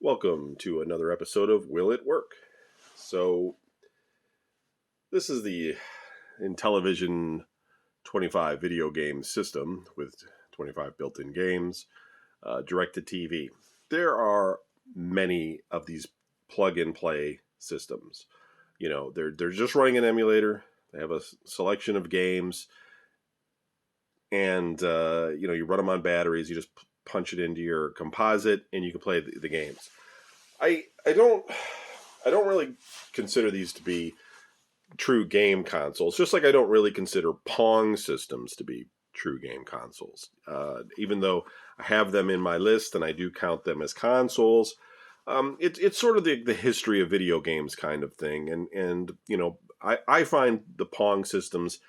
Welcome to another episode of Will It Work? So, this is the Intellivision 25 video game system with 25 built-in games, direct to TV. There are many of these plug-and-play systems. You know, they're just running an emulator. They have a selection of games, and you run them on batteries. You just punch it into your composite, and you can play the games. I don't really consider these to be true game consoles, just like I don't really consider Pong systems to be true game consoles. Even though I have them in my list and I do count them as consoles, it's sort of the history of video games kind of thing. And I find the Pong systems,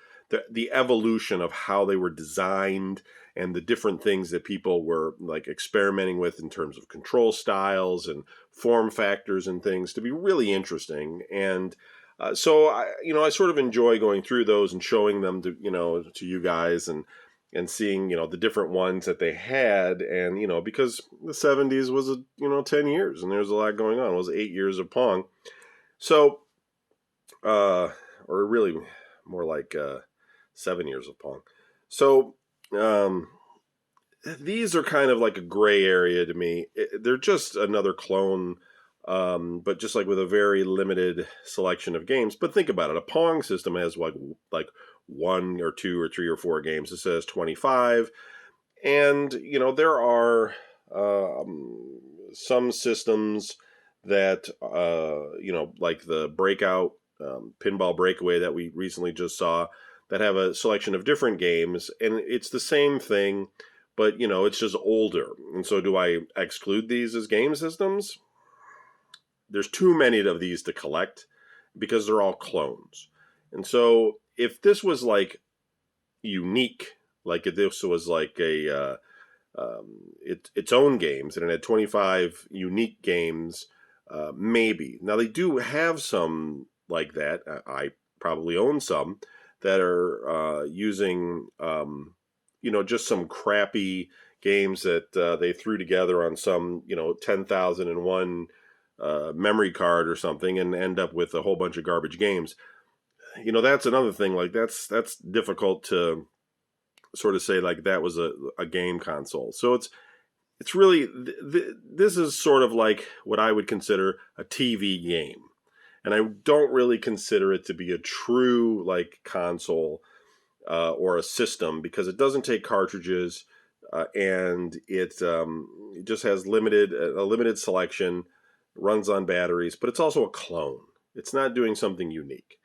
the evolution of how they were designed and the different things that people were like experimenting with in terms of control styles and form factors and things to be really interesting. And so I sort of enjoy going through those and showing them to you guys and seeing the different ones that they had. And because the 70s was 10 years and there's a lot going on. It was 8 years of Pong. So or really more like 7 years of Pong. So these are kind of like a gray area to me. They're just another clone, but just like with a very limited selection of games. But think about it. A Pong system has like one or two or three or four games. It says 25. And, there are some systems that, like the Breakout, Pinball Breakaway that we recently just saw, that have a selection of different games, and it's the same thing, but, it's just older. And so do I exclude these as game systems? There's too many of these to collect because they're all clones. And so if this was like unique, like if this was like a its own games and it had 25 unique games, maybe. Now they do have some like that. I probably own some that are using, just some crappy games that they threw together on some, 10,001 memory card or something and end up with a whole bunch of garbage games. That's another thing. Like that's difficult to sort of say like that was a game console. So it's really, this is sort of like what I would consider a TV game. And I don't really consider it to be a true like console or a system because it doesn't take cartridges and it just has a limited selection, runs on batteries, but it's also a clone. It's not doing something unique.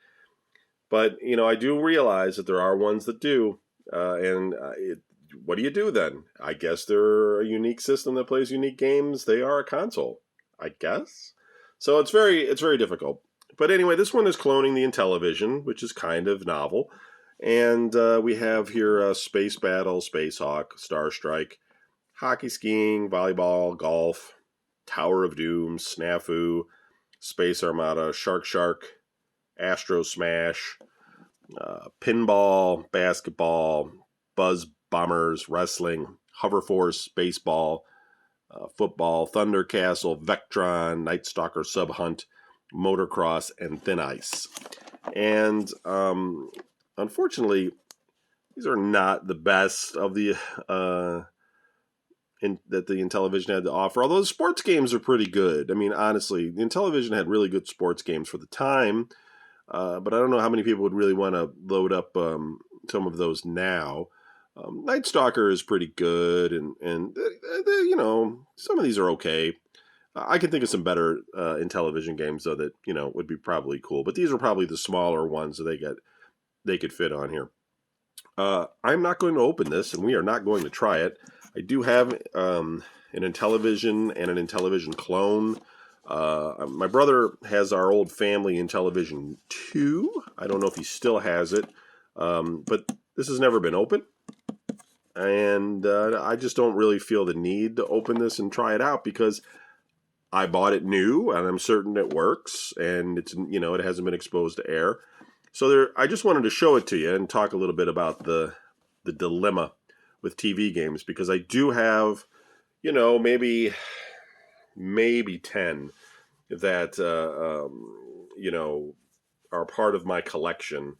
But, I do realize that there are ones that do. What do you do then? I guess they're a unique system that plays unique games. They are a console, I guess. So it's very difficult. But anyway, this one is cloning the Intellivision, which is kind of novel. And we have here Space Battle, Space Hawk, Star Strike, Hockey Skiing, Volleyball, Golf, Tower of Doom, Snafu, Space Armada, Shark, Astro Smash, Pinball, Basketball, Buzz Bombers, Wrestling, Hover Force, Baseball, Football, Thunder Castle, Vectron, Night Stalker, Sub Hunt, Motocross, and Thin Ice. And unfortunately, these are not the best of the that the Intellivision had to offer. Although the sports games are pretty good. I mean, honestly, the Intellivision had really good sports games for the time. But I don't know how many people would really want to load up some of those now. Night Stalker is pretty good, and some of these are okay. I can think of some better Intellivision games though that would be probably cool. But these are probably the smaller ones that they could fit on here. I'm not going to open this, and we are not going to try it. I do have an Intellivision and an Intellivision clone. My brother has our old family Intellivision 2. I don't know if he still has it, but this has never been opened. And I just don't really feel the need to open this and try it out because I bought it new and I'm certain it works and it's it hasn't been exposed to air. So I just wanted to show it to you and talk a little bit about the dilemma with TV games because I do have maybe maybe 10 that, are part of my collection.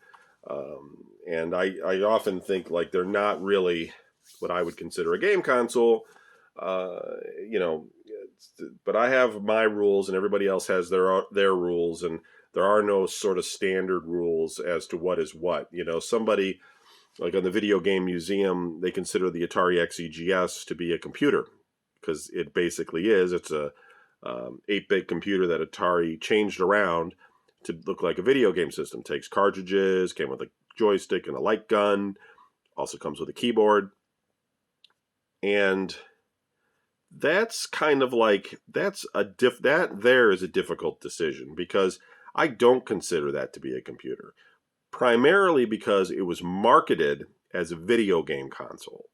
And I often think like they're not really what I would consider a game console, uh, you know, but I have my rules and everybody else has their rules, and there are no sort of standard rules as to what is what. Somebody like on the Video Game Museum, they consider the Atari XEGS to be a computer because it basically is. It's a 8-bit computer that Atari changed around to look like a video game system. Takes cartridges, came with a joystick and a light gun, also comes with a keyboard. And that's kind of like, that there is a difficult decision because I don't consider that to be a computer. Primarily because it was marketed as a video game console.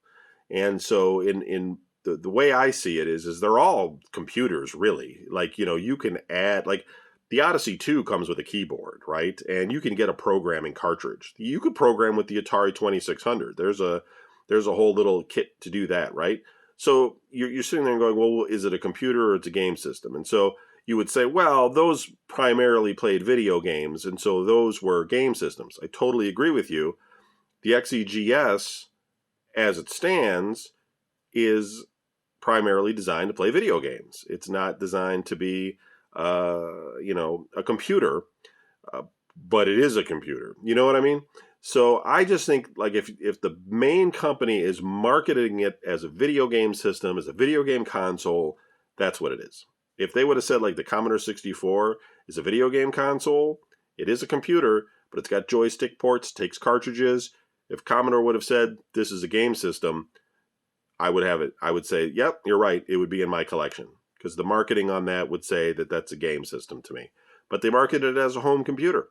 And so in the way I see it is they're all computers, really. Like, you can add, like, the Odyssey 2 comes with a keyboard, right? And you can get a programming cartridge. You could program with the Atari 2600. There's a whole little kit to do that, right? So you're sitting there and going, well, is it a computer or it's a game system? And so you would say, well, those primarily played video games, and so those were game systems. I totally agree with you. The XEGS, as it stands, is primarily designed to play video games. It's not designed to be, a computer, but it is a computer. You know what I mean? So I just think, like, if the main company is marketing it as a video game system, as a video game console, that's what it is. If they would have said, like, the Commodore 64 is a video game console, it is a computer, but it's got joystick ports, takes cartridges. If Commodore would have said this is a game system, I would have it. I would say, yep, you're right. It would be in my collection because the marketing on that would say that that's a game system to me. But they marketed it as a home computer.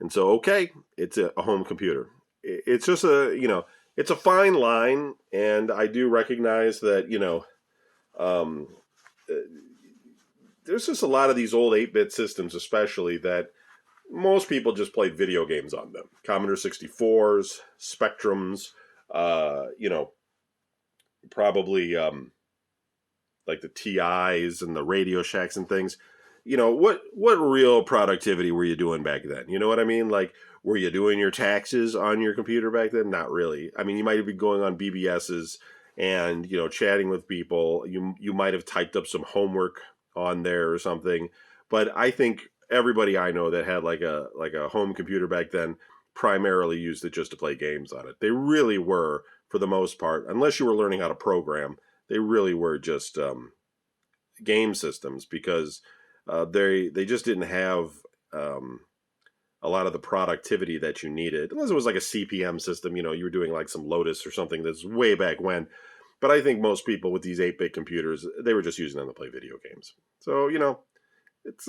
And so, okay, it's a home computer. It's just it's a fine line. And I do recognize that, there's just a lot of these old 8-bit systems, especially, that most people just played video games on them. Commodore 64s, Spectrums, probably like the TIs and the Radio Shacks and things. What real productivity were you doing back then? You know what I mean? Like, were you doing your taxes on your computer back then? Not really. I mean, you might have been going on BBSs and, chatting with people. You might have typed up some homework on there or something. But I think everybody I know that had like a home computer back then primarily used it just to play games on it. They really were, for the most part, unless you were learning how to program, they really were just game systems because they just didn't have a lot of the productivity that you needed. Unless it was like a CPM system, you were doing like some Lotus or something that's way back when. But I think most people with these 8-bit computers, they were just using them to play video games. So, it's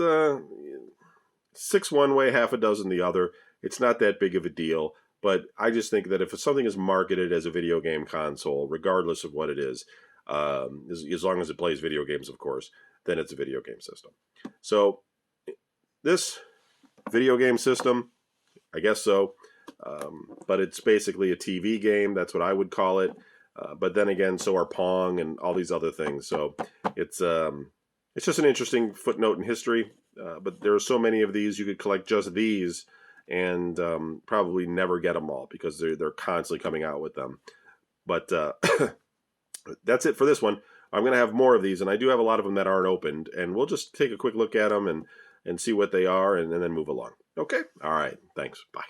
6 one way, half a dozen the other. It's not that big of a deal. But I just think that if something is marketed as a video game console, regardless of what it is, as long as it plays video games, of course, then it's a video game system. So this video game system, I guess so, but it's basically a TV game. That's what I would call it. But then again, so are Pong and all these other things. So it's just an interesting footnote in history. But there are so many of these, you could collect just these and probably never get them all because they're constantly coming out with them. But that's it for this one. I'm going to have more of these, and I do have a lot of them that aren't opened, and we'll just take a quick look at them and see what they are and then move along. Okay? All right. Thanks. Bye.